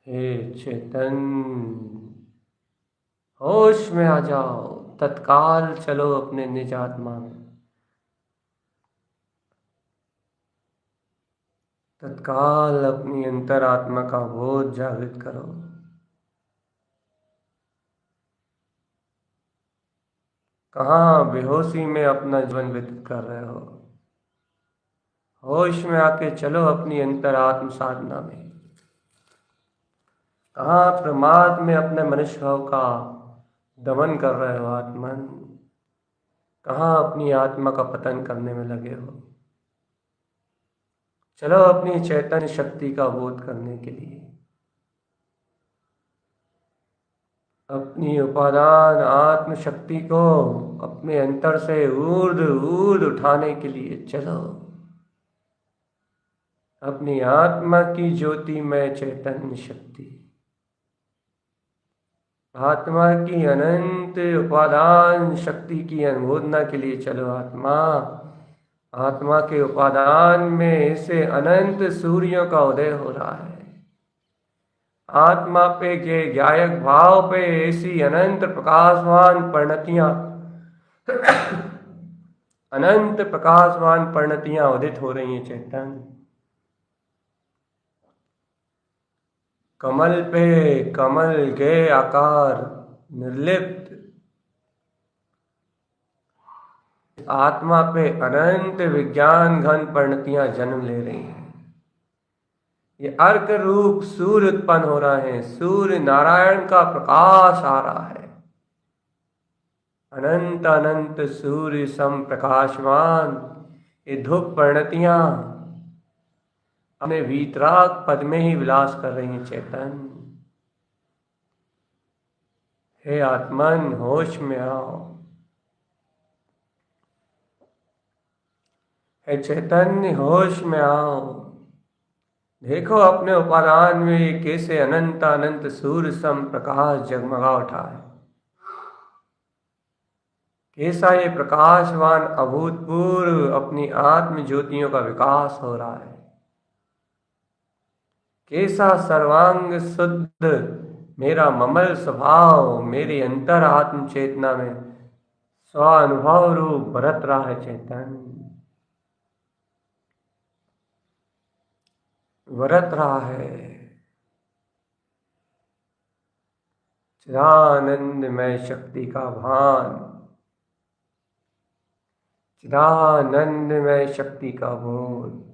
हे चेतन, होश में आ जाओ। तत्काल चलो अपने निज आत्मा में। तत्काल अपनी अंतरात्मा का बोध जागृत करो। कहाँ बेहोशी में अपना जीवन व्यतीत कर रहे हो? होश में आके चलो अपनी अंतरात्म साधना में। कहाँ प्रमाद में अपने मनुष्य भाव का दमन कर रहे हो आत्मन? कहाँ अपनी आत्मा का पतन करने में लगे हो? चलो अपनी चैतन्य शक्ति का बोध करने के लिए, अपनी उपादान आत्म शक्ति को अपने अंतर से ऊर्ध ऊर्ध उठाने के लिए चलो। अपनी आत्मा की ज्योति में चैतन्य शक्ति, आत्मा की अनंत उपादान शक्ति की अनुमोदना के लिए चलो। आत्मा के उपादान में ऐसे अनंत सूर्यों का उदय हो रहा है। आत्मा पे के ज्ञायक भाव पे ऐसी अनंत प्रकाशवान परिणतियां अनंत प्रकाशवान परिणतियां उदित हो रही हैं चैतन्य। कमल पे कमल के आकार निर्लिप्त आत्मा पे अनंत विज्ञान घन परिणतियां जन्म ले रही हैं। ये अर्क रूप सूर्य उत्पन्न हो रहा है। सूर्य नारायण का प्रकाश आ रहा है। अनंत अनंत सूर्य सम प्रकाशमान ये धूप परिणतियां अपने वीतराग पद में ही विलास कर रही हैं चैतन्य। हे आत्मन, होश में आओ। हे चैतन्य, होश में आओ। देखो अपने उपादान में कैसे अनंत अनंत सूर्य सम प्रकाश जगमगा उठा है। कैसा ये प्रकाशवान अभूतपूर्व अपनी आत्म ज्योतियों का विकास हो रहा है। कैसा सर्वांग शुद्ध मेरा ममल स्वभाव मेरी अंतर आत्म चेतना में स्वानुभव रूप बरत रहा है चैतन्य, बरत रहा है। चिदानंदमय शक्ति का भान, चिदानंदमय शक्ति का बोध।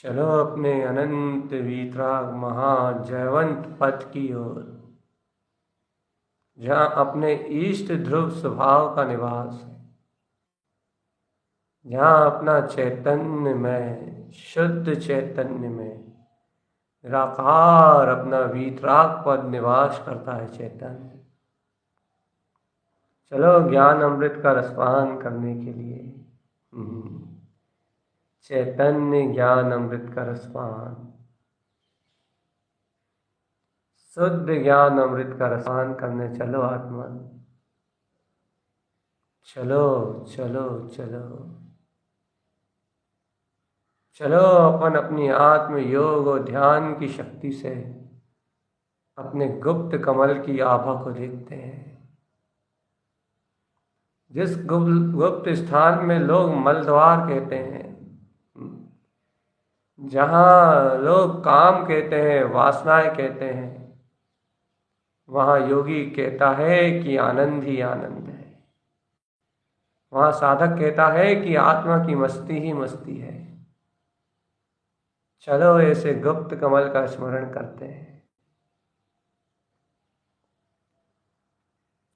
चलो अपने अनंत वीतराग महाजयवंत पथ की ओर, जहाँ अपने इष्ट ध्रुव स्वभाव का निवास है, जहाँ अपना चैतन्य में शुद्ध चैतन्य में निराकार अपना वीतराग पद निवास करता है चैतन्य। चलो ज्ञान अमृत का रसपान करने के लिए चैतन्य ज्ञान अमृत का रसपान, शुद्ध ज्ञान अमृत का रसपान करने चलो आत्मा। चलो चलो चलो चलो अपन अपनी आत्म योग और ध्यान की शक्ति से अपने गुप्त कमल की आभा को देखते हैं। जिस गुप्त स्थान में लोग मलद्वार कहते हैं, जहाँ लोग काम कहते हैं, वासनाएं कहते हैं, वहाँ योगी कहता है कि आनंद ही आनंद है। वहाँ साधक कहता है कि आत्मा की मस्ती ही मस्ती है। चलो ऐसे गुप्त कमल का स्मरण करते हैं।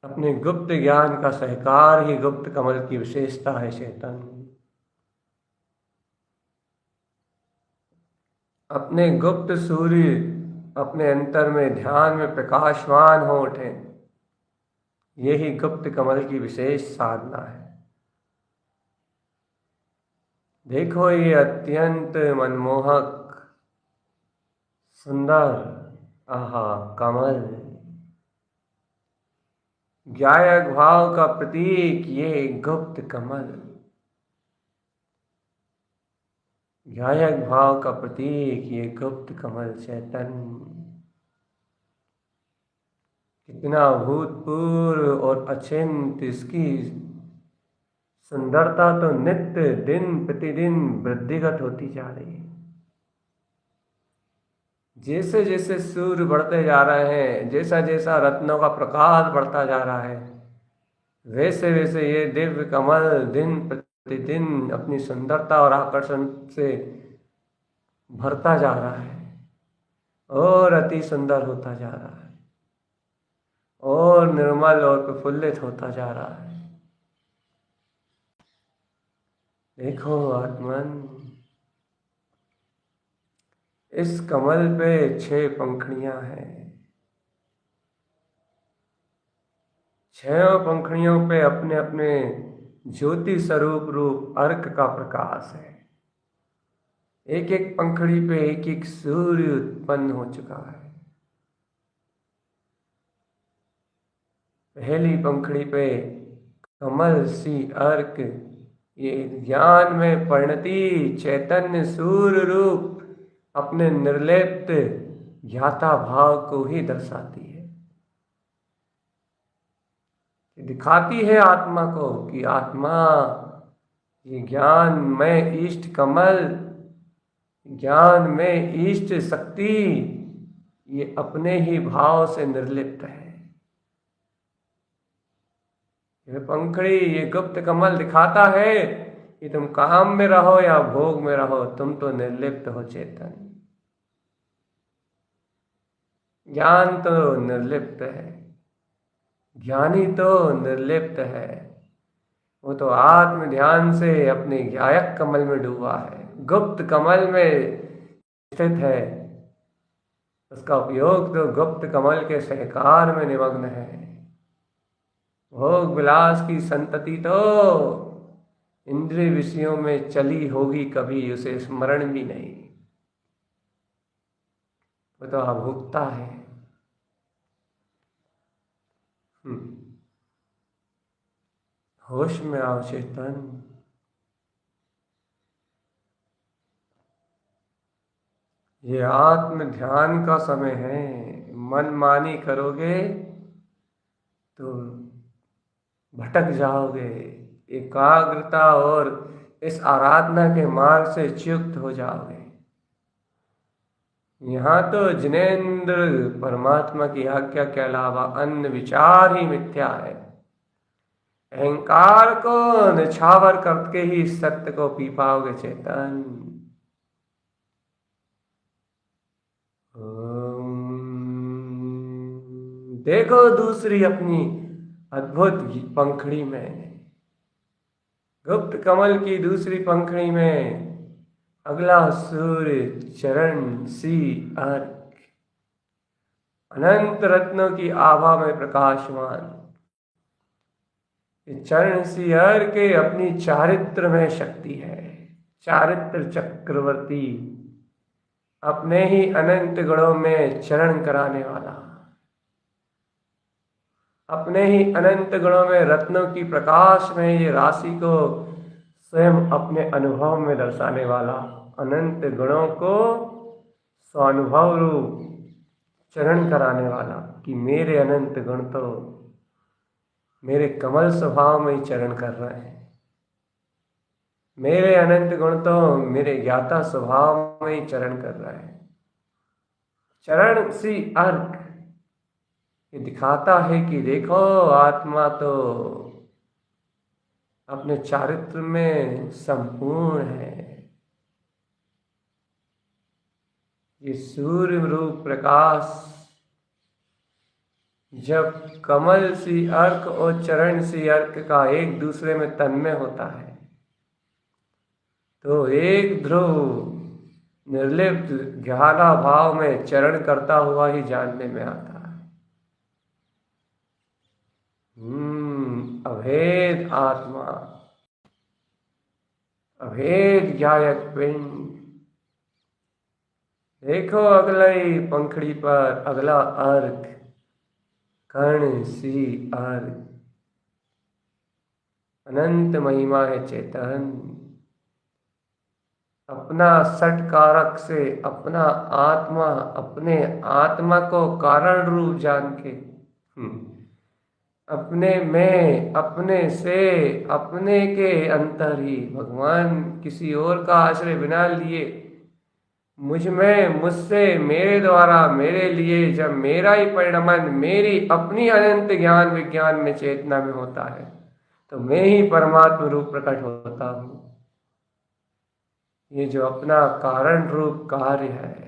अपने गुप्त ज्ञान का सहकार ही गुप्त कमल की विशेषता है चेतन। अपने गुप्त सूर्य अपने अंतर में ध्यान में प्रकाशवान हो उठे, यही गुप्त कमल की विशेष साधना है। देखो ये अत्यंत मनमोहक सुंदर आहा कमल, ज्ञायक भाव का प्रतीक ये गुप्त कमल, ज्ञायक भाव का प्रतीक ये गुप्त कमल चैतन्य। कितना अभूतपूर्व और अचिंत इसकी सुंदरता तो नित्य दिन प्रतिदिन वृद्धिगत होती जा रही है। जैसे जैसे सूर्य बढ़ते जा रहे हैं, जैसा जैसा रत्नों का प्रकाश बढ़ता जा रहा है, वैसे वैसे ये दिव्य कमल दिन प्रतिदिन अपनी सुंदरता और आकर्षण से भरता जा रहा है और अति सुंदर होता जा रहा है और निर्मल और प्रफुल्लित होता जा रहा है। देखो आत्मन, इस कमल पे 6 पंखुड़ियां हैं। 6 पंखुड़ियों पे अपने अपने ज्योति स्वरूप रूप अर्क का प्रकाश है। एक एक पंखुड़ी पे एक एक सूर्य उत्पन्न हो चुका है। पहली पंखुड़ी पे कमल सी अर्क, ये ज्ञान में परिणति चैतन्य सूर्य रूप अपने निर्लिप्त ज्ञाता भाव को ही दर्शाती है, दिखाती है आत्मा को कि आत्मा ये ज्ञान में इष्ट कमल, ज्ञान में इष्ट शक्ति ये अपने ही भाव से निर्लिप्त है। ये पंखुड़ी ये गुप्त कमल दिखाता है कि तुम काम में रहो या भोग में रहो, तुम तो निर्लिप्त हो चेतन। ज्ञान तो निर्लिप्त है, ज्ञानी तो निर्लिप्त है। वो तो आत्म ध्यान से अपने ज्ञायक कमल में डूबा है, गुप्त कमल में स्थित है। उसका उपयोग तो गुप्त कमल के सहकार में निमग्न है। भोग विलास की संतति तो इंद्रिय विषयों में चली होगी, कभी उसे स्मरण भी नहीं। वो तो अभुक्ता है। होश में आओ चेतन। ये आत्म ध्यान का समय है। मनमानी करोगे तो भटक जाओगे, एकाग्रता और इस आराधना के मार्ग से च्युत हो जाओगे। यहाँ तो जिनेंद्र परमात्मा की आज्ञा के अलावा अन्य विचार ही मिथ्या है। अहंकार को निछावर करके ही सत्य को पी पाओगे चेतन। देखो दूसरी अपनी अद्भुत पंखुड़ी में, गुप्त कमल की दूसरी पंखुड़ी में अगला सूर्य चरण सी अर्क, अनंत रत्नों की आभा में प्रकाशमान। चरण सी अर्क अपनी चारित्र में शक्ति है, चारित्र चक्रवर्ती, अपने ही अनंत गुणों में चरण कराने वाला, अपने ही अनंत गुणों में रत्नों की प्रकाश में ये राशि को स्वयं अपने अनुभव में दर्शाने वाला, अनंत गुणों को स्वानुभव रूप चरण कराने वाला कि मेरे अनंत गुण तो मेरे कमल स्वभाव में ही चरण कर रहे हैं। मेरे अनंत गुण तो मेरे ज्ञाता स्वभाव में ही चरण कर रहे हैं। चरण सी अर्क ये दिखाता है कि देखो आत्मा तो अपने चारित्र में संपूर्ण है। ये सूर्य रूप प्रकाश जब कमल सी अर्क और चरण सी अर्क का एक दूसरे में तन्मय होता है तो एक ध्रुव निर्लिप्त ज्ञाना भाव में चरण करता हुआ ही जानने में आता है। अभेद आत्मा, अभेद ज्ञायक पिंड। देखो अगली पंखड़ी पर अगला अर्क, कर्ण सी अर्क। अनंत महिमा है चेतन। अपना सट कारक से अपना आत्मा, अपने आत्मा को कारण रूप जान के अपने में, अपने से, अपने के अंतर ही भगवान किसी और का आश्रय बिना लिए मुझ में, मुझसे, मेरे द्वारा, मेरे लिए जब मेरा ही परिणमन मेरी अपनी अनंत ज्ञान विज्ञान में चेतना में होता है तो मैं ही परमात्मा रूप प्रकट होता हूँ। ये जो अपना कारण रूप कार्य है,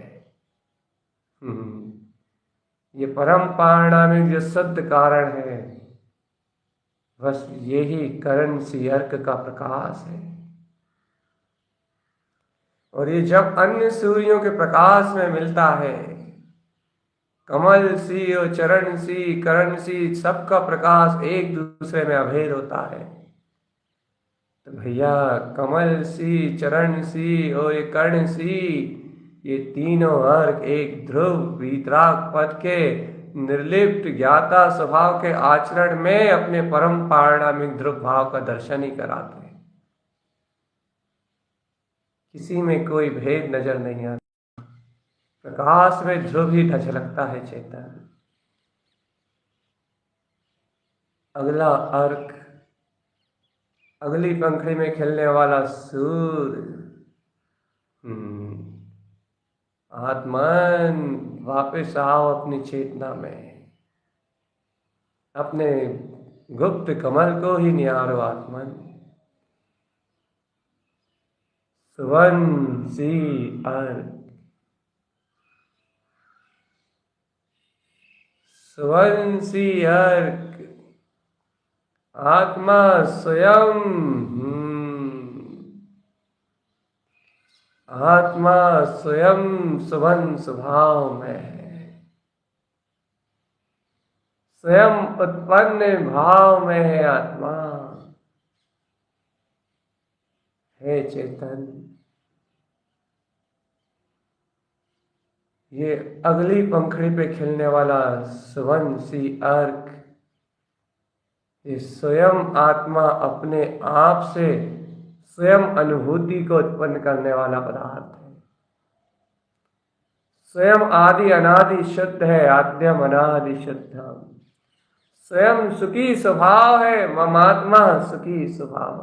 ये परम पारणामिक जो शुद्ध कारण है, बस यही करण सी अर्क का प्रकाश है। और ये जब अन्य सूर्यों के प्रकाश में मिलता है, कमल सी और चरण सी, करण सी, सबका प्रकाश एक दूसरे में अभेद होता है। तो भैया कमल सी, चरण सी और ये कर्ण सी, ये तीनों अर्क एक ध्रुव वीतराग पद के निर्लिप्त ज्ञाता स्वभाव के आचरण में अपने परम पारणामिक ध्रुव भाव का दर्शन ही कराते हैं। किसी में कोई भेद नजर नहीं आता, प्रकाश में ध्रुव ही झलकता है चेतन। अगला अर्क, अगली पंखड़ी में खिलने वाला सूर्य। आत्मन वापस आओ अपनी चेतना में, अपने गुप्त कमल को ही निहारो आत्मन। सुवर्ण सी अर्क, सुवर्ण सी अर्क। आत्मा स्वयं, आत्मा स्वयं सुवर्ण स्वभाव में है, स्वयं उत्पन्न भाव में है। आत्मा है चेतन। ये अगली पंखड़ी पे खिलने वाला सुवर्ण सी अर्क, ये स्वयं आत्मा अपने आप से स्वयं अनुभूति को उत्पन्न करने वाला पदार्थ है। स्वयं आदि अनादि शुद्ध है, आद्यम अनादि शुद्धम। स्वयं सुखी स्वभाव है, ममात्मा सुखी स्वभाव।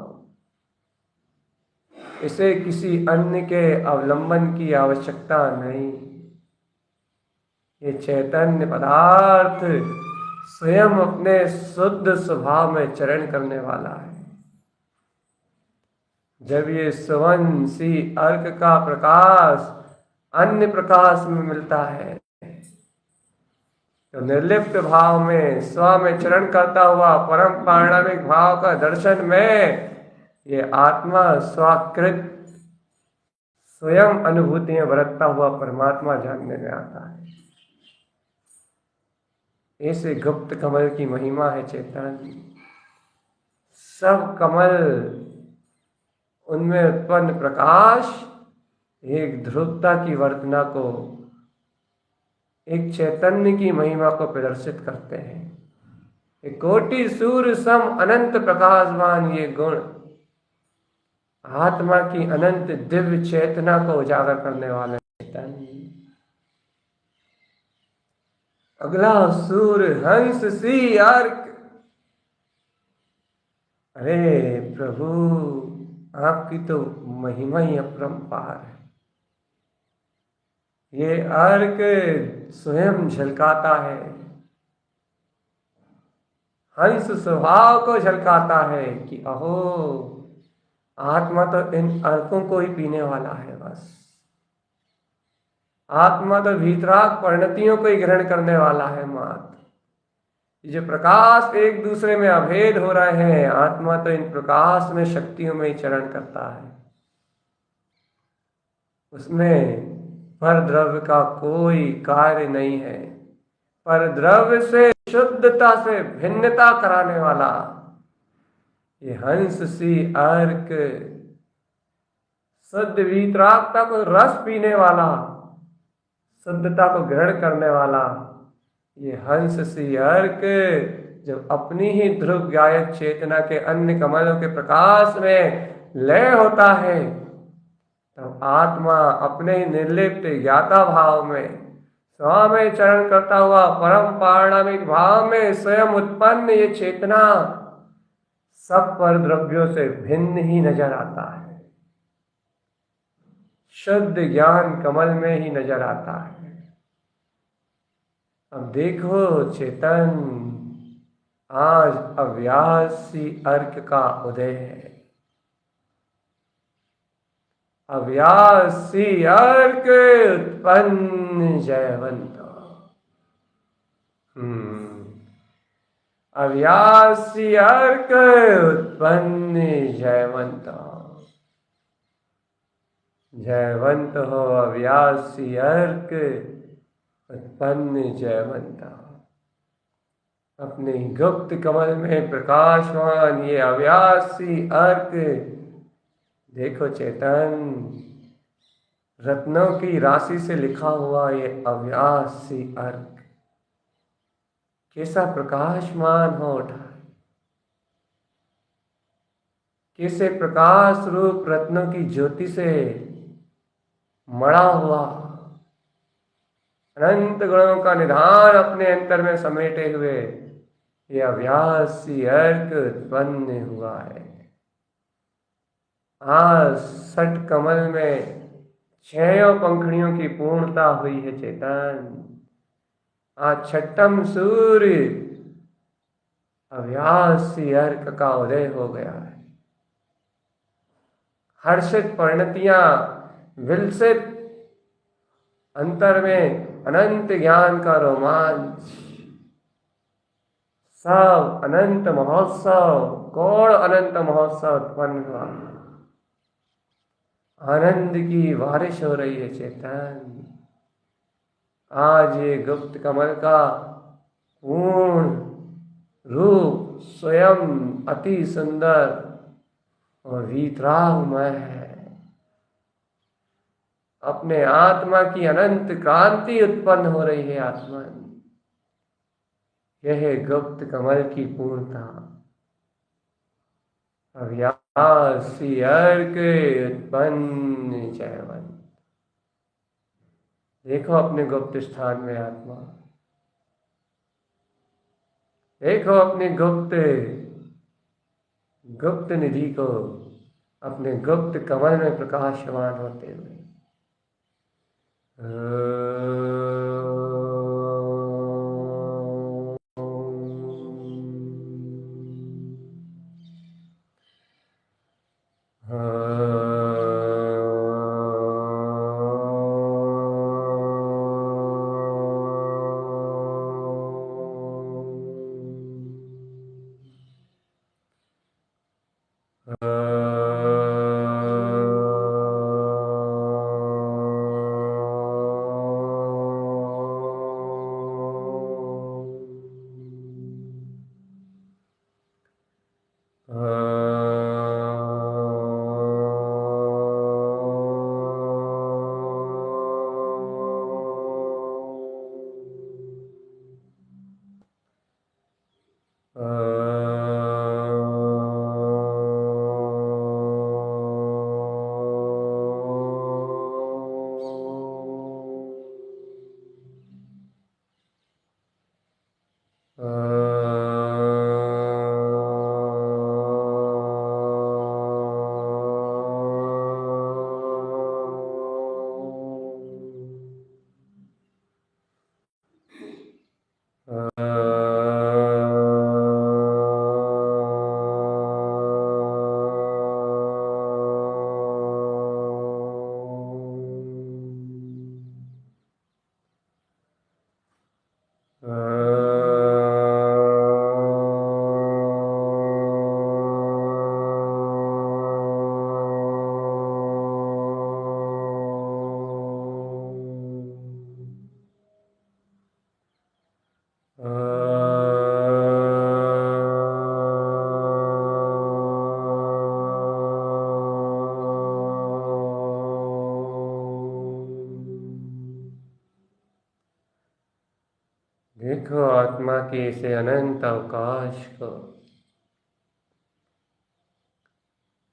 इसे किसी अन्य के अवलंबन की आवश्यकता नहीं। ये चैतन्य पदार्थ स्वयं अपने शुद्ध स्वभाव में चरण करने वाला है। जब ये सुवर्ण सी अर्क का प्रकाश अन्य प्रकाश में मिलता है तो निर्लिप्त भाव में स्व में चरण करता हुआ परम पारणामिक भाव का दर्शन में ये आत्मा स्वाकृत स्वयं अनुभूतियां बरतता हुआ परमात्मा जानने में आता है। ऐसे गुप्त कमल की महिमा है चेतन। सब कमल, उनमें उत्पन्न प्रकाश एक ध्रुवता की वर्तना को, एक चैतन्य की महिमा को प्रदर्शित करते हैं। एक कोटि सूर्य सम अनंत प्रकाशवान ये गुण आत्मा की अनंत दिव्य चेतना को उजागर करने वाले चेतन। अगला सूर्य हंस सी अर्क। अरे प्रभु, आपकी तो महिमा ही अपरंपार है। ये अर्क स्वयं झलकाता है, हंस स्वभाव को झलकाता है कि अहो आत्मा तो इन अर्कों को ही पीने वाला है। बस आत्मा तो भीतराग परिणतियों को ही ग्रहण करने वाला है मात्र। ये प्रकाश एक दूसरे में अभेद हो रहे हैं। आत्मा तो इन प्रकाश में शक्तियों में ही चरण करता है, उसमें पर द्रव्य का कोई कार्य नहीं है। पर द्रव्य से शुद्धता से भिन्नता कराने वाला ये हंस सी अर्क, शुद्ध वीतरागता को रस पीने वाला, शुद्धता को ग्रहण करने वाला ये हंस सी अर्क, जब अपनी ही ध्रुव गायक चेतना के अन्य कमलों के प्रकाश में लय होता है, तब आत्मा अपने ही निर्लिप्त ज्ञाता भाव में स्व में चरण करता हुआ परम पारणामिक भाव में स्वयं उत्पन्न ये चेतना सब पर द्रव्यों से भिन्न ही नजर आता है, शुद्ध ज्ञान कमल में ही नजर आता है। अब देखो चेतन, आज अव्यासी अर्क का उदय है। अव्यासी अर्क उत्पन्न जयवंत। अव्यासी अर्क उत्पन्न जयवंत। जयवंत हो अव्यासी अर्क उत्पन्न जयवंत। अपने गुप्त कमल में प्रकाशवान ये अव्यासी अर्क देखो चेतन, रत्नों की राशि से लिखा हुआ ये अव्यासी अर्क कैसा प्रकाशमान हो उठा है, कैसे प्रकाश रूप रत्नों की ज्योति से मड़ा हुआ, अनंत गुणों का निधान अपने अंतर में समेटे हुए ये अव्यासी अर्क उत्पन्न हुआ है। आज सट कमल में छयों पंखुड़ियों की पूर्णता हुई है चेतन। आज छठम सूर्य अव्यासी अर्क का उदय हो गया है। हर्षित परिणतियां, विलसित अंतर में अनंत ज्ञान का रोमांच, सब अनंत महोत्सव, गौड़ अनंत महोत्सव उत्पन्न हुआ। आनंद की बारिश हो रही है चेतन। आज ये गुप्त कमल का पूर्ण रूप स्वयं अति सुंदर और वीतरागमय है। अपने आत्मा की अनंत क्रांति उत्पन्न हो रही है आत्मा। यह है गुप्त कमल की पूर्णता। अव्यासी अर्क उत्पन्न जयवंत। देखो अपने गुप्त स्थान में आत्मा, देखो अपने गुप्त निधि को अपने गुप्त कमल में प्रकाशमान होते हुए। के इसे अनंत अवकाश को,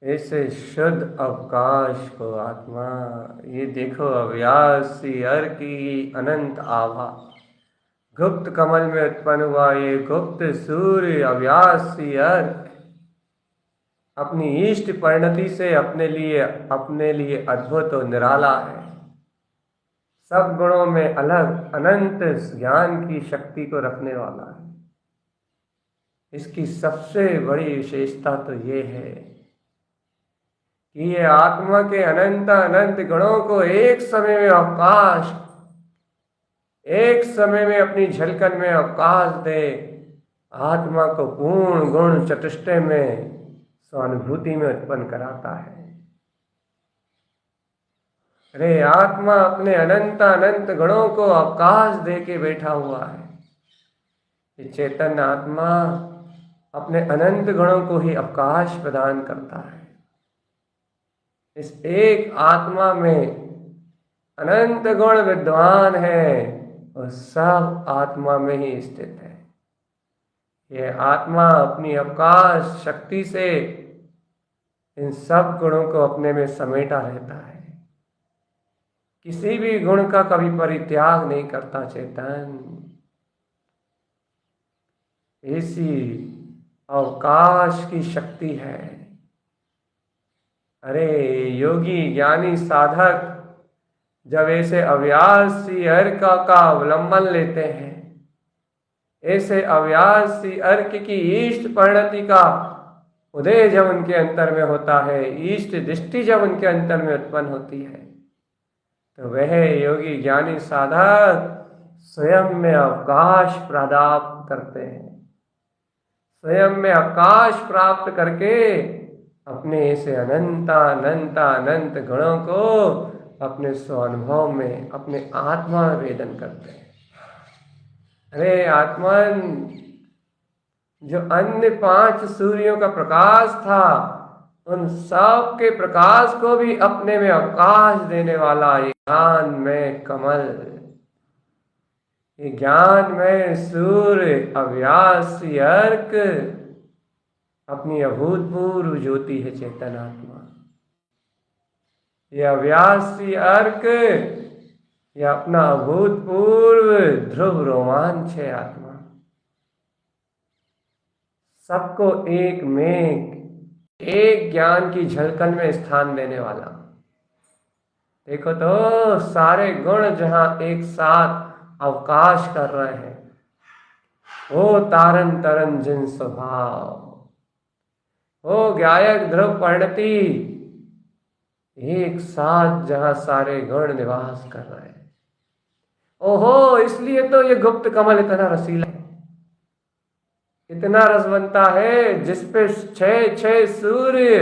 ऐसे शुद्ध अवकाश को आत्मा, ये देखो अव्यासी अर्क की अनंत आभा गुप्त कमल में उत्पन्न हुआ। ये गुप्त सूर्य अव्यासी अर्क अपनी इष्ट परिणति से अपने लिए अद्भुत और निराला है। सब गुणों में अलग अनंत ज्ञान की शक्ति को रखने वाला है। इसकी सबसे बड़ी विशेषता तो ये है कि ये आत्मा के अनंत अनंत गुणों को एक समय में अवकाश, एक समय में अपनी झलकन में अवकाश दे, आत्मा को पूर्ण गुण चतुष्टय में स्वानुभूति में उत्पन्न कराता है। अरे आत्मा अपने अनंत अनंत गुणों को अवकाश दे के बैठा हुआ है। ये चैतन्य आत्मा अपने अनंत गुणों को ही अवकाश प्रदान करता है। इस एक आत्मा में अनंत गुण विद्वान है और सब आत्मा में ही स्थित है। यह आत्मा अपनी अवकाश शक्ति से इन सब गुणों को अपने में समेटा रहता है। किसी भी गुण का कभी परित्याग नहीं करता चेतन। ऐसी अवकाश की शक्ति है। अरे योगी ज्ञानी साधक जब ऐसे अव्यासी अर्क का अवलंबन लेते हैं, ऐसे अव्यासी अर्क की इष्ट परिणति का उदय जब उनके अंतर में होता है, इष्ट दृष्टि जब उनके अंतर में उत्पन्न होती है, तो वह योगी ज्ञानी साधक स्वयं में अवकाश प्राप्त करते हैं। स्वयं में अवकाश प्राप्त करके अपने ऐसे अनंत अनंत अनंत गुणों को अपने स्वानुभव में, अपने आत्मा में वेदन करते हैं। अरे आत्मन, जो अन्य 5 सूर्यों का प्रकाश था, उन सब के प्रकाश को भी अपने में अवकाश देने वाला ये ज्ञान में कमल, ये ज्ञान में सूर्य अव्यासी अर्क अपनी अभूतपूर्व ज्योति है चेतन आत्मा। यह अव्यासी अर्क, यह अपना अभूतपूर्व ध्रुव रोमांच है आत्मा। सबको एक में एक ज्ञान की झलकन में स्थान देने वाला। देखो तो सारे गुण जहां एक साथ अवकाश कर रहे हैं, ओ तारन तरन जिन स्वभाव, ओ गायक ध्रुव परिणति, एक साथ जहां सारे गुण निवास कर रहे हैं। ओहो, इसलिए तो ये गुप्त कमल इतना रसीला है, इतना रसवंता है, जिसपे 6 सूर्य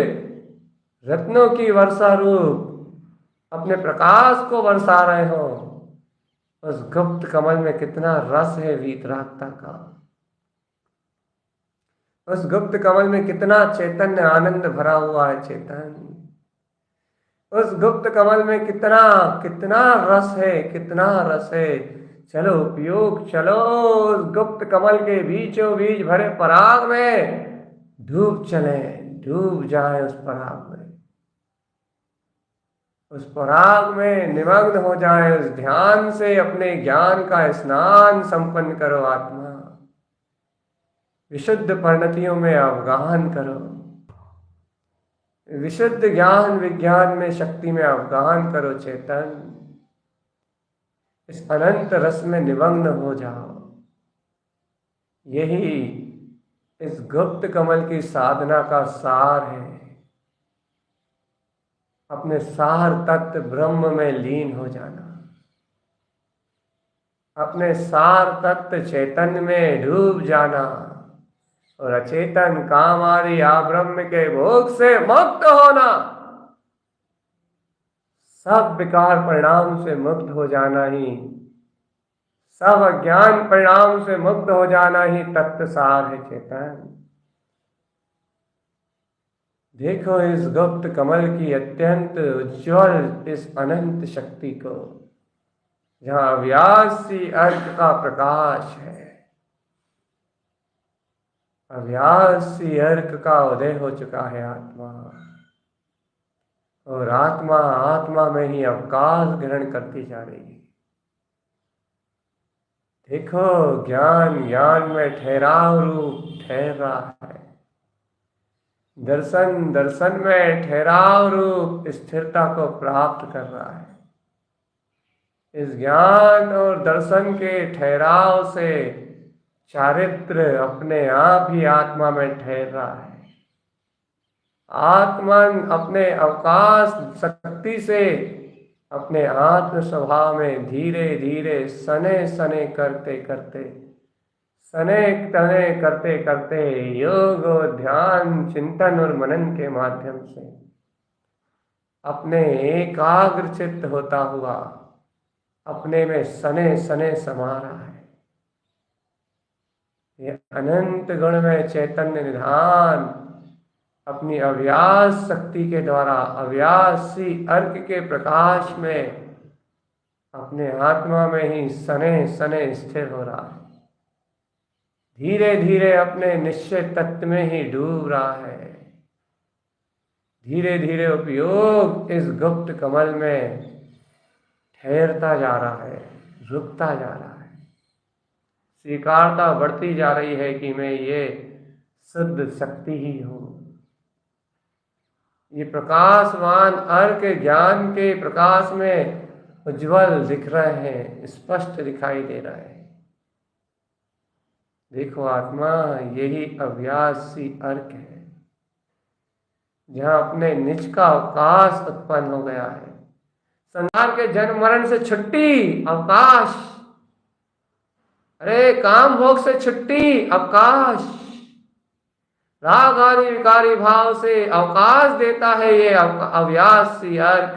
रत्नों की वर्षा रूप अपने प्रकाश को बरसा रहे हो। उस गुप्त कमल में कितना रस है वीतरागता का। उस गुप्त कमल में कितना चैतन्य आनंद भरा हुआ है चेतन। उस गुप्त कमल में कितना कितना रस है, कितना रस है। चलो उपयोग, चलो उस गुप्त कमल के बीचों बीच भरे पराग में डूब चले, डूब जाए उस पराग में, उस पराग में निमग्न हो जाए। उस ध्यान से अपने ज्ञान का स्नान संपन्न करो आत्मा। विशुद्ध परिणतियों में अवगाहन करो, विशुद्ध ज्ञान विज्ञान में शक्ति में अवगाहन करो चेतन। इस अनंत रस में निमग्न हो जाओ। यही इस गुप्त कमल की साधना का सार है। अपने सार तत्व ब्रह्म में लीन हो जाना, अपने सार तत्व चैतन्य में डूब जाना और अचेतन काम आदि ब्रह्म के भोग से मुक्त होना। सब विकार परिणाम से मुक्त हो जाना ही, सब अज्ञान परिणाम से मुक्त हो जाना ही तत्व सार है चेतन। देखो इस गुप्त कमल की अत्यंत उज्ज्वल इस अनंत शक्ति को, जहां अव्यासी अर्क का प्रकाश है। अव्यासी अर्क का उदय हो चुका है आत्मा, और आत्मा आत्मा में ही अवकाश ग्रहण करती जा रही है। देखो, ज्ञान ज्ञान में ठहराव रूप ठहर रहा है, दर्शन दर्शन में ठहराव रूप स्थिरता को प्राप्त कर रहा है। इस ज्ञान और दर्शन के ठहराव से चारित्र अपने आप ही आत्मा में ठहर रहा है। आत्मन अपने अवकाश शक्ति से अपने आत्म स्वभाव में धीरे धीरे सने सने करते करते सने तने करते करते योग और ध्यान चिंतन और मनन के माध्यम से अपने एकाग्र चित्त होता हुआ अपने में सने सने समा रहा है। ये अनंत गुण में चैतन्य निधान अपनी अव्यास शक्ति के द्वारा अव्यासी अर्क के प्रकाश में अपने आत्मा में ही सने सने स्थिर हो रहा है। धीरे धीरे अपने निश्चय तत्व में ही डूब रहा है। धीरे धीरे उपयोग इस गुप्त कमल में ठहरता जा रहा है, रुकता जा रहा है। स्वीकारता बढ़ती जा रही है कि मैं ये शुद्ध शक्ति ही हूँ। ये प्रकाशवान अर्क ज्ञान के प्रकाश में उज्जवल दिख रहे हैं, स्पष्ट दिखाई दे रहा है। देखो आत्मा यही अव्यासी अर्क है, जहाँ अपने निज का अवकाश उत्पन्न हो गया है। संसार के जन्म मरण से छुट्टी, अवकाश। अरे काम भोग से छुट्टी, अवकाश। राग आदि विकारी भाव से अवकाश देता है ये अव्यासी अर्क,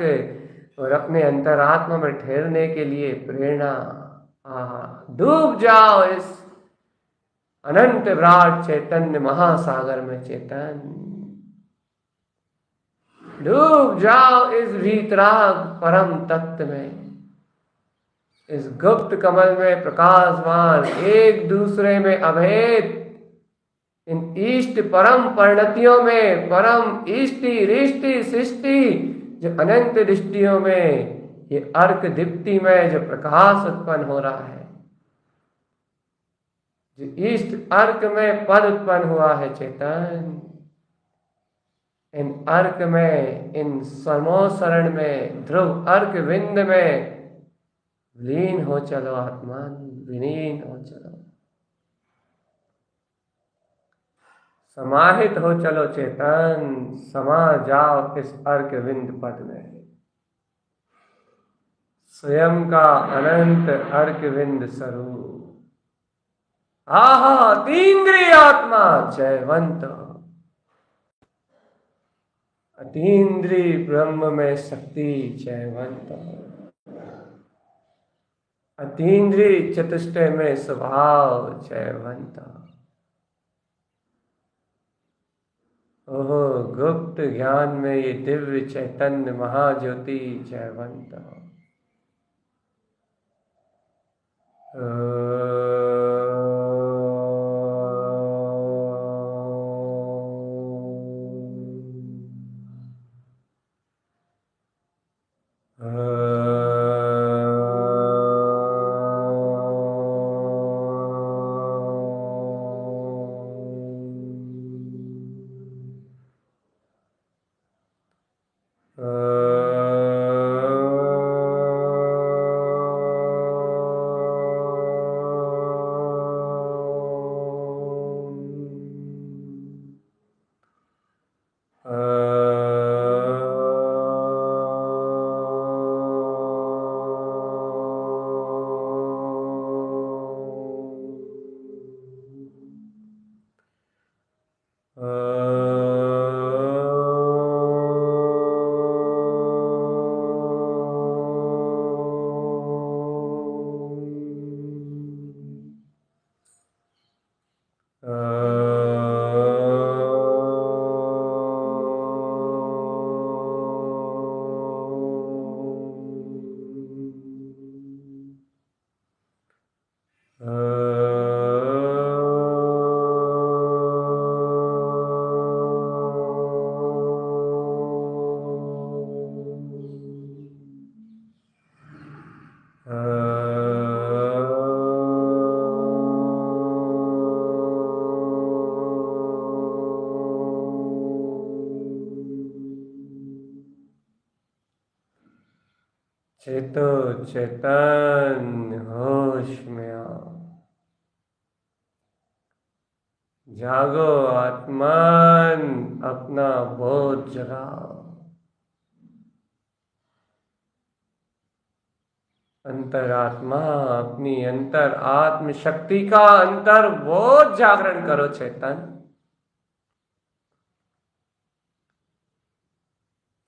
और अपने अंतरात्मा में ठहरने के लिए प्रेरणा। डूब जाओ इस अनंत विराट चैतन्य महासागर में चेतन, डूब जाओ इस वीतराग परम तत्व में, इस गुप्त कमल में प्रकाशवान एक दूसरे में अभेद इन इष्ट परम परिणतियों में, परम इष्टि रिष्टि सृष्टि जो अनंत दृष्टियों में ये अर्क दीप्ति में जो प्रकाश उत्पन्न हो रहा है, जो इष्ट अर्क में पद उत्पन्न हुआ है चेतन, इन अर्क में, इन समोसरण में, ध्रुव अर्क विंद में लीन हो चलो आत्मान, विलीन हो चलो, समाहित हो चलो चेतन, समा जाओ इस अर्क विंद पद में। स्वयं का अनंत अर्क विंद स्वरूप। आहा अतीन्द्रिय आत्मा जयवंत, अतीन्द्रिय ब्रह्म में शक्ति जयवंत, अतीन्द्रिय चतुष्टय में स्वभाव जयवंत। ओहो गुप्त ज्ञान में ये दिव्य चैतन्य महाज्योति जयवंत। चेतो चेतन होश में आओ, जागो आत्मन, अपना बोध जगाओ। अंतरात्मा अपनी अंतर आत्म शक्ति का अंतर बोध जागरण करो चेतन।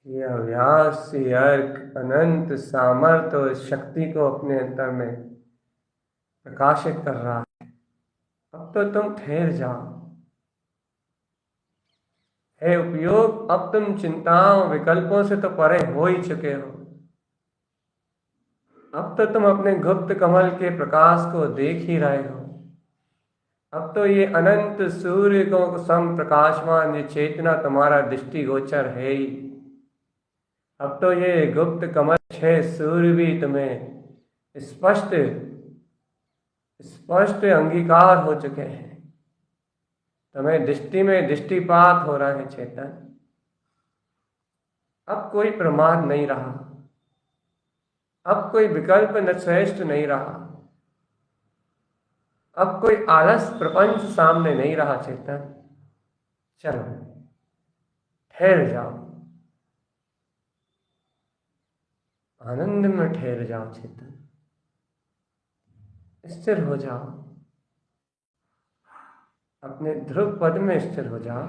ये अव्यास अर्क अनंत सामर्थ्य और शक्ति को अपने अंतर में प्रकाशित कर रहा है। अब तो तुम ठहर जाओ। है उपयोग, अब तुम चिंताओं विकल्पों से तो परे हो ही चुके हो। अब तो तुम अपने गुप्त कमल के प्रकाश को देख ही रहे हो। अब तो ये अनंत सूर्य को सम प्रकाशमान ये चेतना तुम्हारा दृष्टिगोचर है ही। अब तो ये गुप्त कमल 6 सूर्य भी तुम्हें स्पष्ट स्पष्ट अंगीकार हो चुके हैं। तुम्हें दृष्टि में दृष्टिपात हो रहा है चेतन। अब कोई प्रमाद नहीं रहा, अब कोई विकल्प न श्रेष्ठ नहीं रहा, अब कोई आलस प्रपंच सामने नहीं रहा चेतन। चलो ठहर जाओ, आनंद में ठहर जाओ चेतन, स्थिर हो जाओ, अपने ध्रुव पद में स्थिर हो जाओ।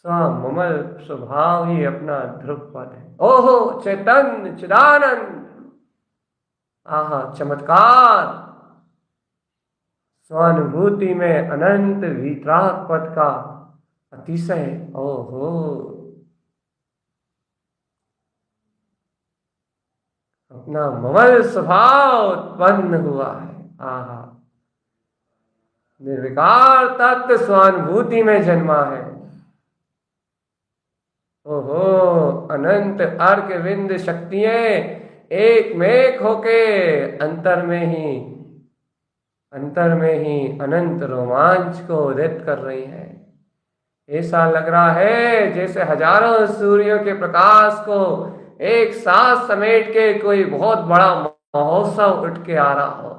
स्वमल स्वभाव ही अपना ध्रुव पद है। ओहो चैतन्य चिदानंद, आहा चमत्कार, स्वानुभूति में अनंत वीतराग पद का अतिशय। ओहो अपना ममल स्वभाव उत्पन्न हुआ है। आहा निर्विकार तत्व स्वानुभूति में जन्मा है। ओहो अनंत अर्क विंद शक्तियां एक में एक होके अंतर में ही अनंत रोमांच को उदित कर रही है। ऐसा लग रहा है जैसे हजारों सूर्यों के प्रकाश को एक साथ समेट के कोई बहुत बड़ा महोत्सव उठ के आ रहा हो,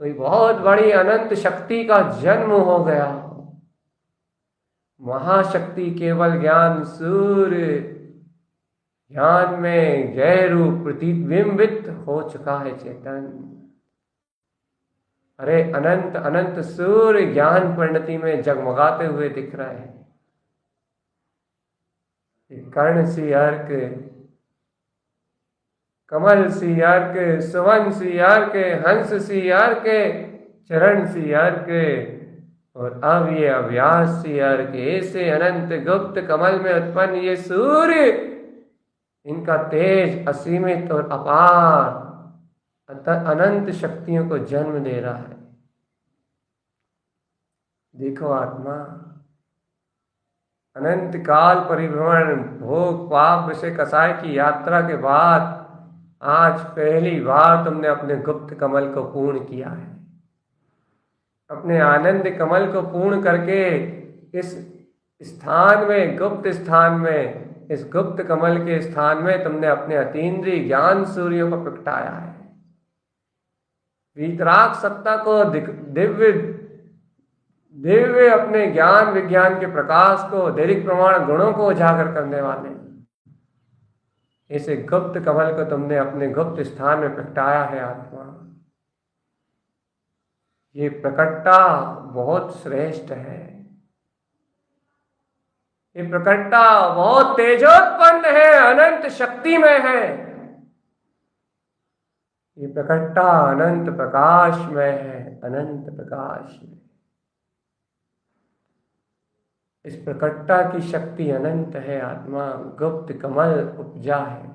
कोई बहुत बड़ी अनंत शक्ति का जन्म हो गया हो। महाशक्ति केवल ज्ञान सूर्य ज्ञान में गैरू प्रतिबिंबित हो चुका है चेतन। अरे अनंत अनंत सूर्य ज्ञान परिणति में जगमगाते हुए दिख रहे हैं। कर्ण सी अर्क, कमल सी अर्क, सुवन सी अर्क, हंस सी अर्क, चरण सी अर्क और अब ये अव्यास सी अर्क। ऐसे अनंत गुप्त कमल में उत्पन्न ये सूर्य, इनका तेज असीमित और अपार अनंत शक्तियों को जन्म दे रहा है। देखो आत्मा, अनंत काल परिभ्रमण भोग पाप विषय कसाय की यात्रा के बाद आज पहली बार तुमने अपने गुप्त कमल को पूर्ण किया है। अपने आनंद कमल को पूर्ण करके इस स्थान में, गुप्त स्थान में, इस गुप्त कमल के स्थान में तुमने अपने अतीन्द्रिय ज्ञान सूर्यों को प्रगटाया है। वीतराग सत्ता को दिव्य अपने ज्ञान विज्ञान के प्रकाश को, दैनिक प्रमाण गुणों को उजागर करने वाले इसे गुप्त कमल को तुमने अपने गुप्त स्थान में प्रगटाया है आत्मा। ये प्रकटता बहुत श्रेष्ठ है। ये प्रकटता बहुत तेजोत्पन्न है, अनंत शक्ति में है। ये प्रकटता अनंत प्रकाश में है, अनंत प्रकाश में। इस प्रकटता की शक्ति अनंत है आत्मा, गुप्त कमल उपजा है।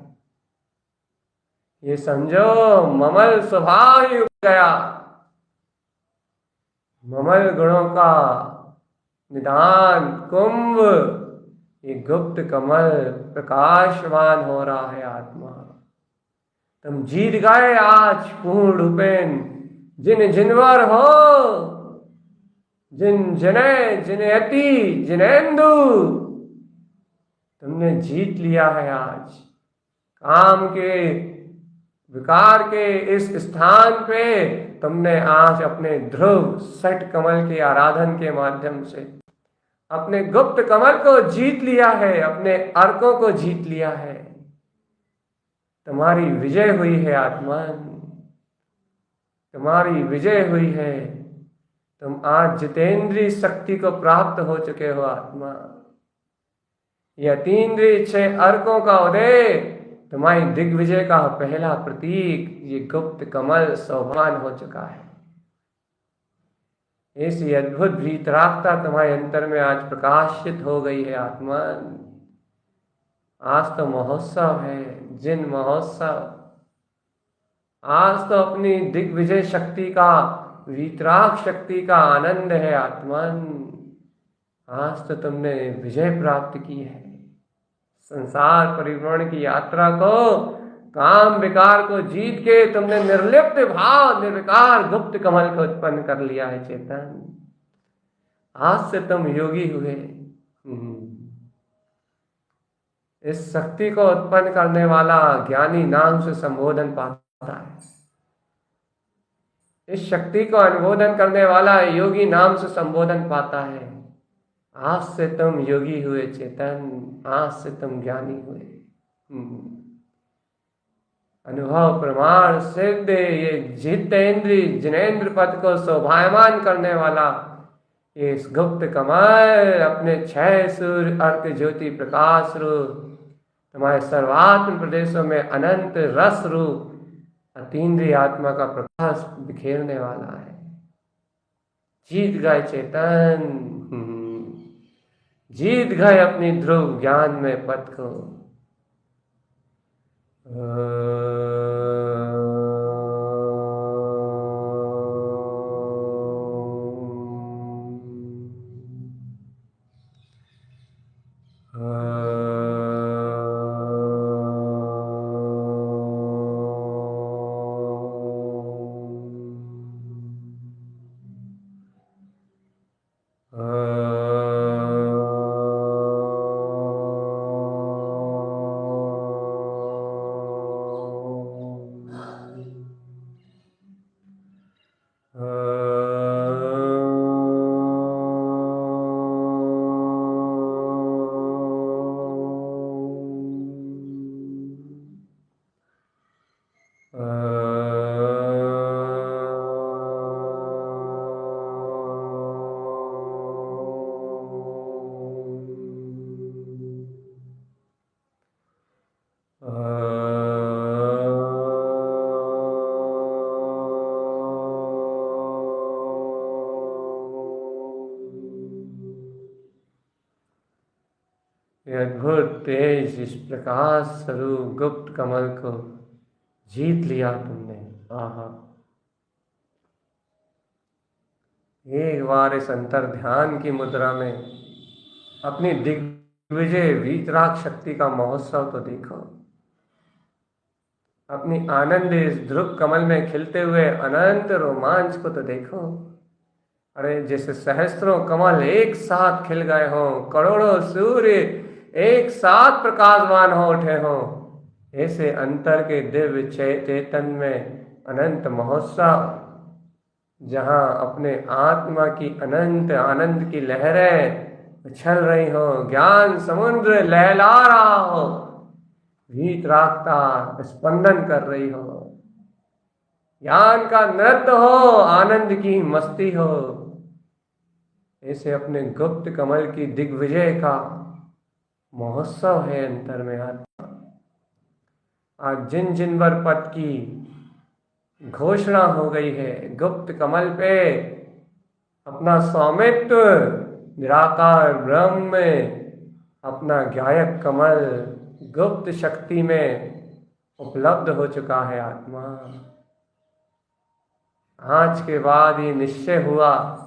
ये समझो ममल स्वभाव ही उग गया। ममल गुणों का निदान कुंभ, ये गुप्त कमल प्रकाशवान हो रहा है आत्मा। तुम जीत गए आज पूर्ण रूपेण। जिन जिनवर हो, जिन जने जिनेंदु, तुमने जीत लिया है आज। काम के विकार के इस स्थान पे तुमने आज अपने ध्रुव सट कमल के आराधन के माध्यम से अपने गुप्त कमल को जीत लिया है, अपने अर्कों को जीत लिया है। तुम्हारी विजय हुई है आत्मन, तुम्हारी विजय हुई है। तुम आज जितेंद्रीय शक्ति को प्राप्त हो चुके हो आत्मा। यह अतीन्द्रिय 6 अर्कों का उदय तुम्हारी दिग्विजय का पहला प्रतीक ये गुप्त कमल शोभान हो चुका है। ऐसी अद्भुत वीतरागता तुम्हारे अंतर में आज प्रकाशित हो गई है आत्मन। आज तो महोत्सव है, जिन महोत्सव। आज तो अपनी दिग्विजय शक्ति का, वीतराग शक्ति का आनंद है आत्मन। आज तो तुमने विजय प्राप्त की है। संसार परिभ्रमण की यात्रा को, काम विकार को जीत के तुमने निर्लिप्त भाव, निर्विकार गुप्त कमल को उत्पन्न कर लिया है चेतन। आज से तुम योगी हुए। इस शक्ति को उत्पन्न करने वाला ज्ञानी नाम से संबोधन पाता है। इस शक्ति को अनुमोदन करने वाला योगी नाम से संबोधन पाता है। आज से तुम योगी हुए चेतन, आज से तुम ज्ञानी हुए। अनुभव प्रमाण सिद्ध ये जितेंद्रिय जिनेन्द्र पद को शोभायमान करने वाला इस गुप्त कमल अपने 6 सूर्य अर्क ज्योति प्रकाश रूप तुम्हारे सर्वात्म प्रदेशों में अनंत रस रूप अतीन्द्रिय आत्मा का प्रकाश बिखेरने वाला है। जीत गए चेतन, जीत गए अपनी ध्रुव ज्ञान में पथ को। अद्भुत तेज इस प्रकाश स्वरूप गुप्त कमल को जीत लिया तुमने। आहा, एक बार इस अंतर ध्यान की मुद्रा में अपनी दिग्विजय वीतराग शक्ति का महोत्सव तो देखो। अपनी आनंद इस ध्रुव कमल में खिलते हुए अनंत रोमांच को तो देखो। अरे जैसे सहस्त्रों कमल एक साथ खिल गए हों, करोड़ों सूर्य एक साथ प्रकाशवान हो उठे हों, ऐसे अंतर के दिव्य चेतन में अनंत महोत्सव, जहां अपने आत्मा की अनंत आनंद की लहरें उछल रही हो, ज्ञान समुद्र लहला रहा हो, वीतरागता स्पंदन कर रही हो, ज्ञान का नृत्य हो, आनंद की मस्ती हो। ऐसे अपने गुप्त कमल की दिग्विजय का महोत्सव है अंतर में आत्मा। आज जिन जिन पर पद की घोषणा हो गई है, गुप्त कमल पे अपना स्वामित्व निराकार ब्रह्म में, अपना ज्ञायक कमल गुप्त शक्ति में उपलब्ध हो चुका है आत्मा। आज के बाद ये निश्चय हुआ,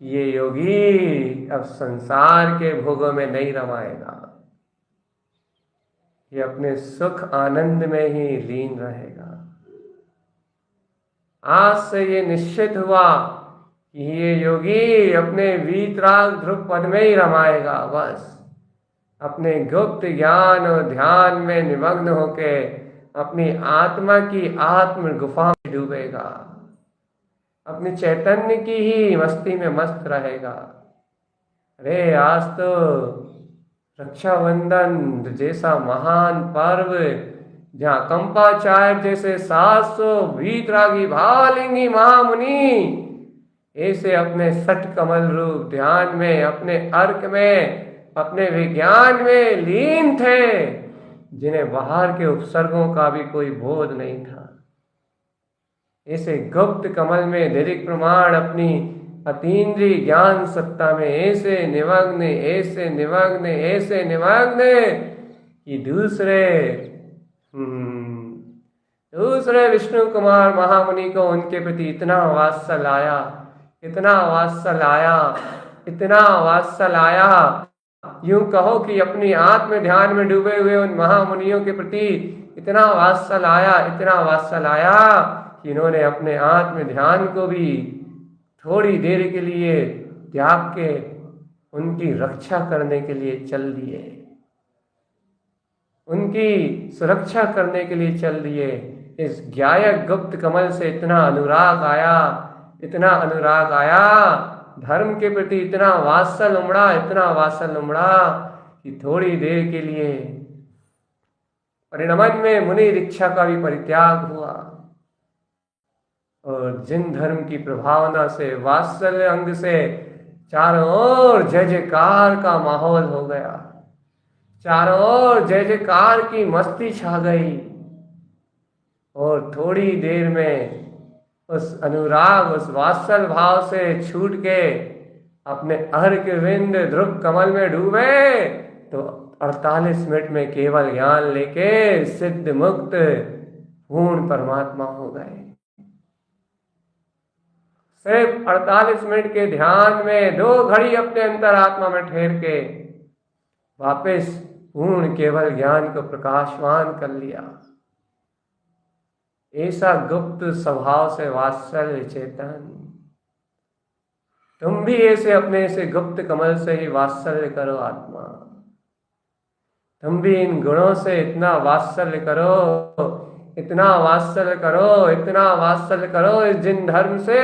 ये योगी अब संसार के भोगों में नहीं रमाएगा, ये अपने सुख आनंद में ही लीन रहेगा। आज से ये निश्चित हुआ कि ये योगी अपने वीतराग ध्रुव पद में ही रमाएगा बस। अपने गुप्त ज्ञान और ध्यान में निमग्न होके अपनी आत्मा की आत्म गुफा में डूबेगा, अपनी चैतन्य की ही मस्ती में मस्त रहेगा। अरे आज तो रक्षाबंधन जैसा महान पर्व, जहाँ कंपाचार्य जैसे 700 वीतरागी भावलिंगी महामुनि ऐसे अपने सठ कमल रूप ध्यान में, अपने अर्क में, अपने विज्ञान में लीन थे, जिन्हें बाहर के उपसर्गों का भी कोई बोध नहीं था। ऐसे गुप्त कमल में दीर्घ प्रमाण अपनी अतीन्द्रिय ज्ञान सत्ता में ऐसे निमग्न, ऐसे निमग्न, ऐसे निमग्न कि दूसरे विष्णु कुमार महामुनि को उनके प्रति इतना वात्सल आया, इतना वात्सल आया, इतना वात्सल आया, यूं कहो कि अपनी आत्म ध्यान में डूबे हुए उन महामुनियों के प्रति इतना वात्सल आया, इतना वात्सल आया कि इन्होंने अपने आत्म ध्यान को भी थोड़ी देर के लिए त्याग के उनकी रक्षा करने के लिए चल दिए, उनकी सुरक्षा करने के लिए चल दिए। इस ज्ञायक गुप्त कमल से इतना अनुराग आया, इतना अनुराग आया, धर्म के प्रति इतना वात्सल उमड़ा, इतना वात्सल उमड़ा कि थोड़ी देर के लिए परिणमन में मुनि दीक्षा का भी परित्याग हुआ और जिन धर्म की प्रभावना से, वात्सल्य अंग से चारों ओर जय जयकार का माहौल हो गया, चारों ओर जय जयकार की मस्ती छा गई और थोड़ी देर में उस अनुराग, उस वात्सल भाव से छूट के अपने अर्क विंद ध्रुव कमल में डूबे तो 48 मिनट में केवल ज्ञान लेके सिद्ध मुक्त पूर्ण परमात्मा हो गए। सिर्फ 48 मिनट के ध्यान में 2 घड़ी अपने अंतरात्मा में ठहर के वापस पूर्ण केवल ज्ञान को प्रकाशवान कर लिया। ऐसा गुप्त स्वभाव से वात्सल्य चेतन, तुम भी ऐसे अपने से गुप्त कमल से ही वात्सल्य करो आत्मा। तुम भी इन गुणों से इतना वात्सल्य करो, इतना वात्सल्य करो, इतना वात्सल्य करो इस जिन धर्म से,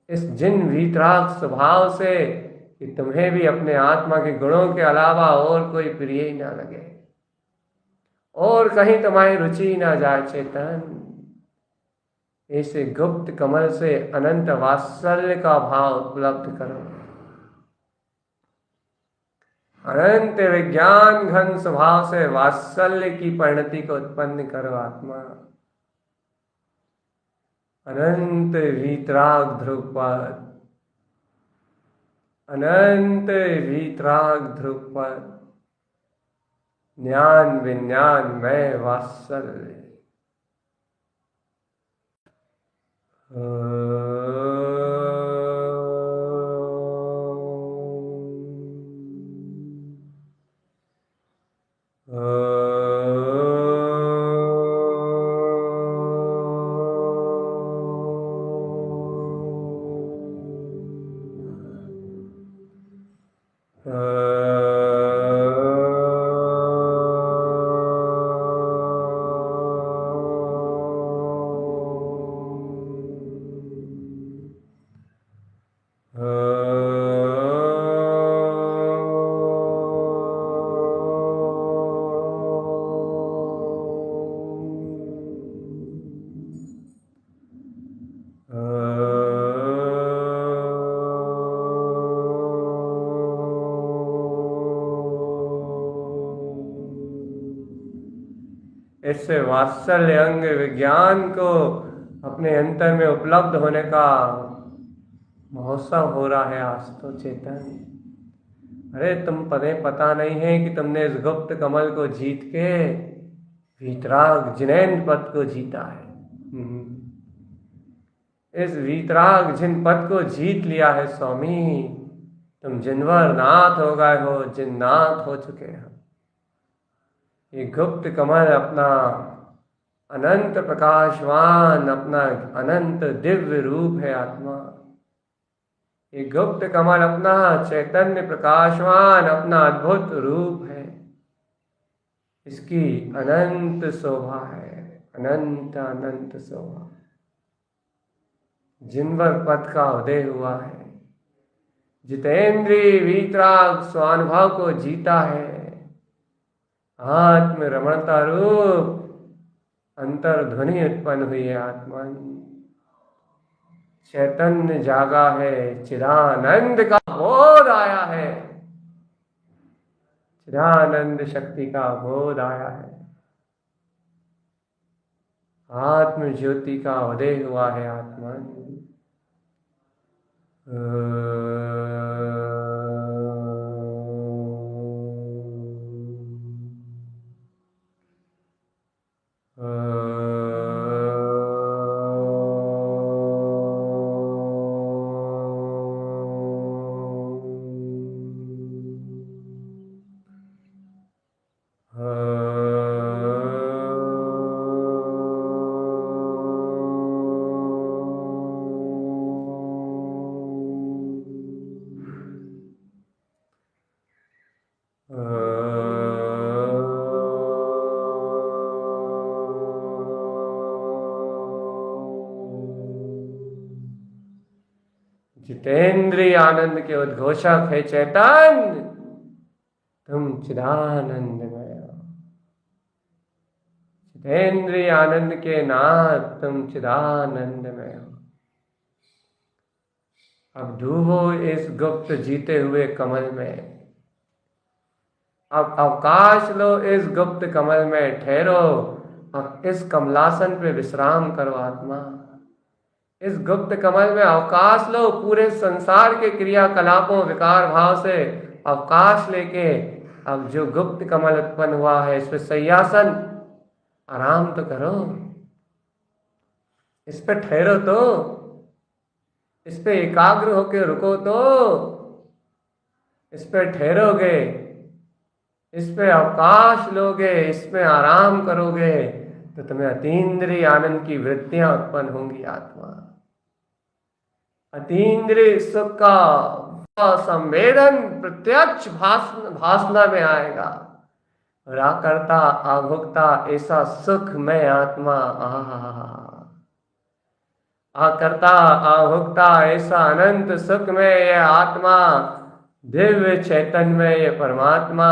इस जिन वीतराग स्वभाव से कि तुम्हें भी अपने आत्मा के गुणों के अलावा और कोई प्रिय ही ना लगे और कहीं तुम्हारी रुचि ना जाए चेतन। ऐसे गुप्त कमल से अनंत वात्सल्य का भाव उपलब्ध करो, अनंत विज्ञान घन स्वभाव से वात्सल्य की परिणति को उत्पन्न करो आत्मा। अनंत वीतराग ध्रुवपद, अनंत वीतराग ध्रुवपद, ज्ञान विज्ञान में वात्सल्य। इससे वात्सल्य अंग विज्ञान को अपने अंतर में उपलब्ध होने का महोत्सव हो रहा है आज तो चेतन। अरे तुम पता नहीं है कि तुमने इस गुप्त कमल को जीत के वीतराग जिनेन्द्र पद को जीता है। इस वीतराग जिन पद को जीत लिया है स्वामी, तुम जिनवर नाथ हो गए हो, जिन्नाथ हो चुके हो। ये गुप्त कमल अपना अनंत प्रकाशवान, अपना अनंत दिव्य रूप है आत्मा। ये गुप्त कमल अपना चैतन्य प्रकाशवान, अपना अद्भुत रूप है। इसकी अनंत शोभा है, अनंत अनंत शोभा। जिनवर पद का उदय हुआ है, जितेंद्रिय वीतराग स्वानुभव को जीता है, आत्म रमणता रूप अंतर्ध्वनि उत्पन्न हुई है। आत्मन चैतन्य जागा है, चिदानंद का बोध आया है, चिदानंद शक्ति का बोध आया है, आत्म ज्योति का उदय हुआ है। आत्मन जितेंद्रिय आनंद के उद्घोषक है चैतन्य, तुम चिदानंदमय हो। जितेंद्रिय आनंद के नाथ, तुम चिदानंदमय हो। अब डूबो इस गुप्त जीते हुए कमल में, अब अवकाश लो इस गुप्त कमल में, ठहरो अब इस कमलासन पे विश्राम करो। आत्मा इस गुप्त कमल में अवकाश लो, पूरे संसार के क्रियाकलापों विकार भाव से अवकाश लेके अब जो गुप्त कमल उत्पन्न हुआ है इस पे सय्यासन आराम तो करो, इस पे ठहरो तो, इस पे एकाग्र होके रुको तो, इस पे ठहरोगे, इस पे अवकाश लोगे, इसमें आराम करोगे तो तुम्हें अतीन्द्रिय आनंद की वृत्तियां उत्पन्न होंगी। आत्मा अतीन्द्रिय सुख का संवेदन प्रत्यक्ष भासना में आएगा। राकर्ता आभोक्ता ऐसा सुख में आत्मा, आकर्ता आभोक्ता ऐसा अनंत सुख में यह आत्मा, दिव्य चैतन्य में ये परमात्मा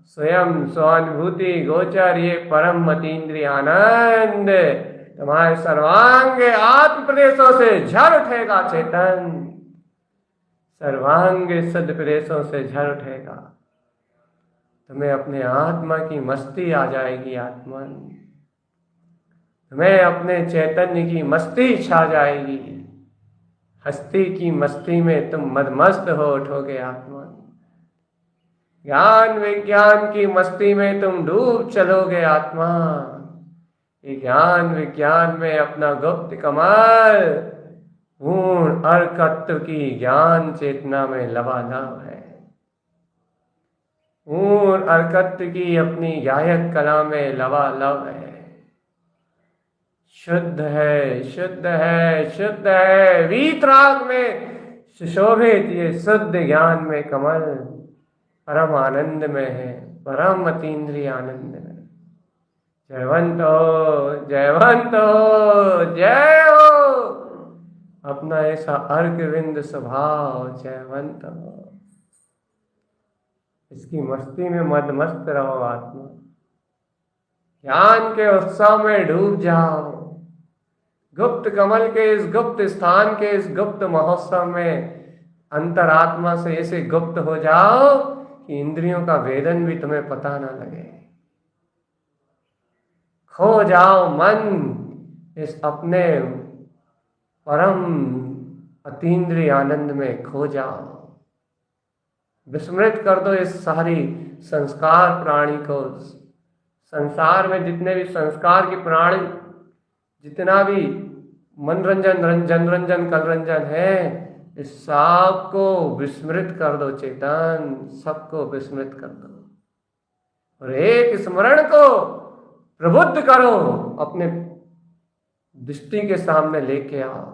स्वयं स्वानुभूति गोचर, ये परम अतीन्द्रिय आनंद तुम्हारे सर्वांग आत्म प्रदेशों से झर उठेगा। चेतन सर्वांग सिद्ध प्रदेशों से झर उठेगा, तुम्हें अपने आत्मा की मस्ती आ जाएगी। आत्मा तुम्हें अपने चैतन्य की मस्ती छा जाएगी, हस्ती की मस्ती में तुम मदमस्त हो उठोगे। आत्मा ज्ञान विज्ञान की मस्ती में तुम डूब चलोगे। आत्मा ये ज्ञान विज्ञान में अपना गुप्त कमल पूर्ण अर्कत्व की ज्ञान चेतना में लबालब है, पूर्ण अर्कत्व की अपनी गायक कला में लबालब है। शुद्ध है, शुद्ध है, शुद्ध है, वीतराग में सुशोभित ये शुद्ध ज्ञान में कमल परम आनंद में है, परम अतीन्द्रिय आनंद में। जयवंत हो, जयवंत हो, जय हो। अपना ऐसा अर्घविंद स्वभाव, जयवंत हो। इसकी मस्ती में मदमस्त रहो। आत्मा ज्ञान के उत्सव में डूब जाओ, गुप्त कमल के इस गुप्त स्थान के इस गुप्त महोत्सव में अंतरात्मा से ऐसे गुप्त हो जाओ कि इंद्रियों का वेदन भी तुम्हें पता ना लगे। खो जाओ मन इस अपने परम अतीन्द्रिय आनंद में, खो जाओ। विस्मृत कर दो इस सारी संस्कार प्राणी को। संसार में जितने भी संस्कार की प्राणी, जितना भी मनरंजन जनरंजन कलरंजन है, इस सब को विस्मृत कर दो। चेतन सबको विस्मृत कर दो और एक स्मरण को प्रबुद्ध करो, अपने दृष्टि के सामने लेके आओ,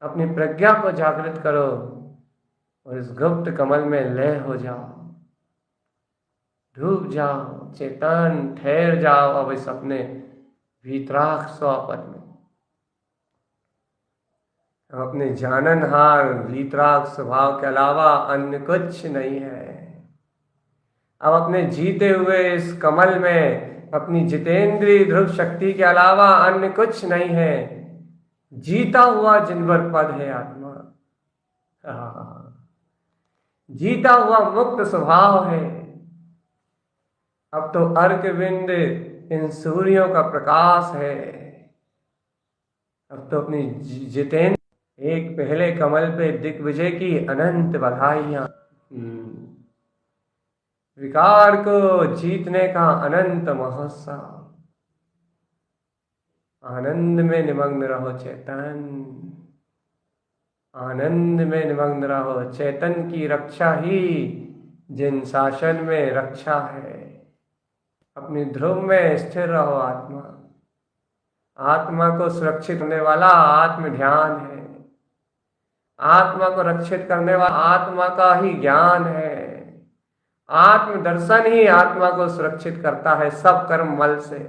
अपनी प्रज्ञा को जागृत करो और इस गुप्त कमल में लय हो जाओ। डूब जाओ, चेतन ठहर जाओ अब इस अपने वीतराग स्वपद में। अपने जाननहार वीतराग स्वभाव के अलावा अन्य कुछ नहीं है। अब अपने जीते हुए इस कमल में अपनी जितेंद्रीय ध्रुव शक्ति के अलावा अन्य कुछ नहीं है। जीता हुआ जिनवर पद है आत्मा। जीता हुआ मुक्त स्वभाव है। अब तो अर्क बिंद इन सूर्यों का प्रकाश है। अब तो अपनी जितेंद्र एक पहले कमल पे दिग्विजय की अनंत बधाइयां। विकार को जीतने का अनंत महोत्सव। आनंद में निमग्न रहो चेतन, आनंद में निमग्न रहो। चेतन की रक्षा ही जिन शासन में रक्षा है। अपनी ध्रुव में स्थिर रहो आत्मा। आत्मा को सुरक्षित करने वाला आत्म ध्यान है। आत्मा को रक्षित करने वाला आत्मा का ही ज्ञान है। आत्म दर्शन ही आत्मा को सुरक्षित करता है सब कर्म मल से।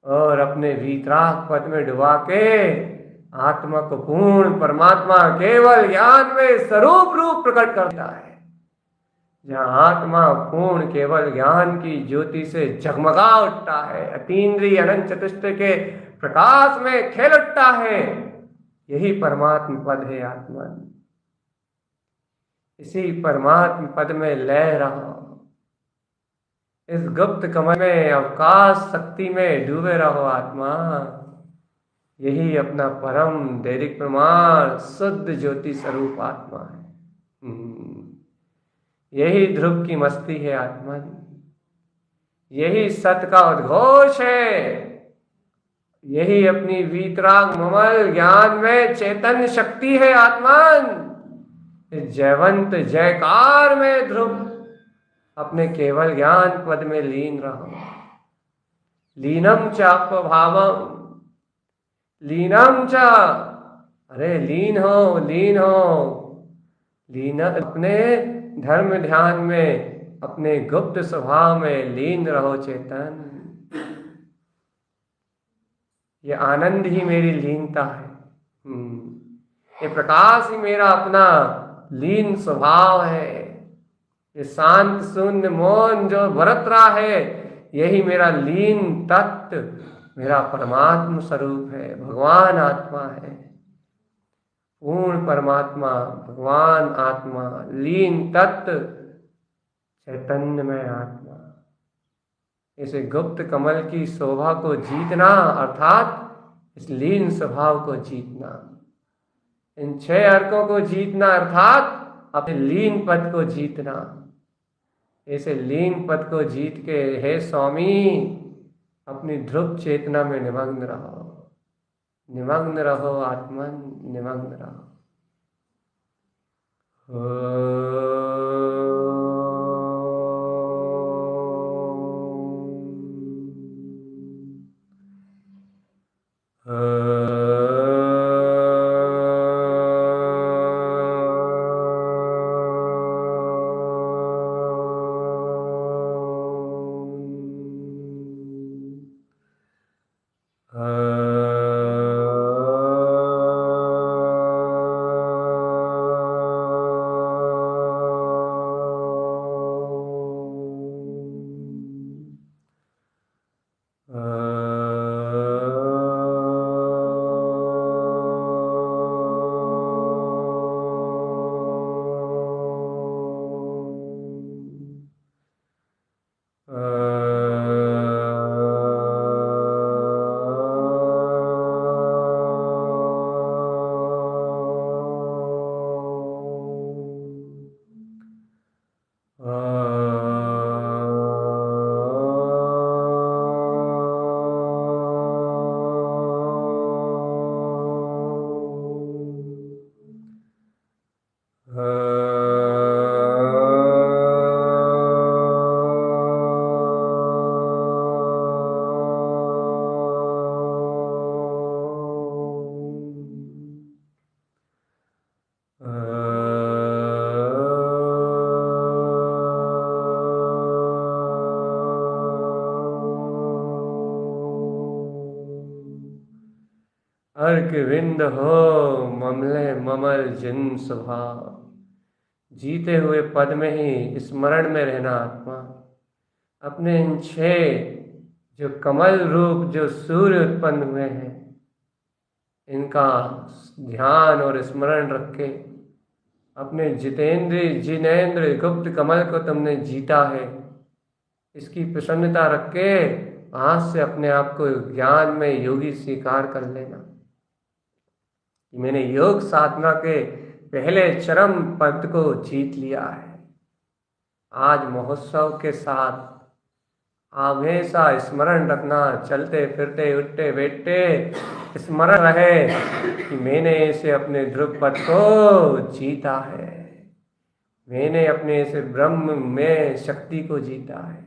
और अपने वीतराग पद में डुबा के आत्मा को पूर्ण परमात्मा केवल ज्ञान में स्वरूप रूप प्रकट करता है। जहाँ आत्मा पूर्ण केवल ज्ञान की ज्योति से जगमगा उठता है, अतीन्द्रिय अनंत चतुष्ट के प्रकाश में खेल उठता है, यही परमात्म पद है आत्मा। इसी परमात्म पद में लय रहो। इस गुप्त कमल में अवकाश शक्ति में डूबे रहो आत्मा। यही अपना परम दैनिक प्रमाण शुद्ध ज्योति स्वरूप आत्मा है। यही ध्रुव की मस्ती है आत्मा। यही सत का उद्घोष है। यही अपनी वीतराग ममल ज्ञान में चैतन्य शक्ति है आत्मन। जयवंत जयकार में ध्रुव अपने केवल ज्ञान पद में लीन रहो। लीनम चाप भावम, लीनम चा, अरे लीन हो, लीन हो, लीन अपने धर्म ध्यान में, अपने गुप्त स्वभाव में लीन रहो चेतन। ये आनंद ही मेरी लीनता है। ये प्रकाश ही मेरा अपना लीन स्वभाव है। ये शांत शून्य मौन जो बरत रहा है, यही मेरा लीन तत्व, मेरा परमात्म स्वरूप है। भगवान आत्मा है, पूर्ण परमात्मा, भगवान आत्मा, लीन तत्व, चैतन्य में आत्मा। इसे गुप्त कमल की शोभा को जीतना अर्थात इस लीन स्वभाव को जीतना। इन 6 अर्कों को जीतना अर्थात अपने लीन पद को जीतना। ऐसे लीन पद को जीत के हे स्वामी अपनी ध्रुव चेतना में निमग्न रहो। निमग्न रहो आत्मन, निमग्न रहो। की विंद हो ममले ममल जिन स्वभाव। जीते हुए पद में ही स्मरण में रहना आत्मा। अपने इन छह जो कमल रूप जो सूर्य उत्पन्न हुए हैं, इनका ध्यान और स्मरण रख के अपने जितेंद्रिय जिनेन्द्र गुप्त कमल को तुमने जीता है, इसकी प्रसन्नता रख के आज से अपने आप को ज्ञान में योगी स्वीकार कर लेना कि मैंने योग साधना के पहले चरम पद को जीत लिया है। आज महोत्सव के साथ हमेशा स्मरण रखना, चलते फिरते उठते बैठते स्मरण रहे कि मैंने इसे अपने ध्रुव पद को जीता है, मैंने अपने इसे ब्रह्म में शक्ति को जीता है।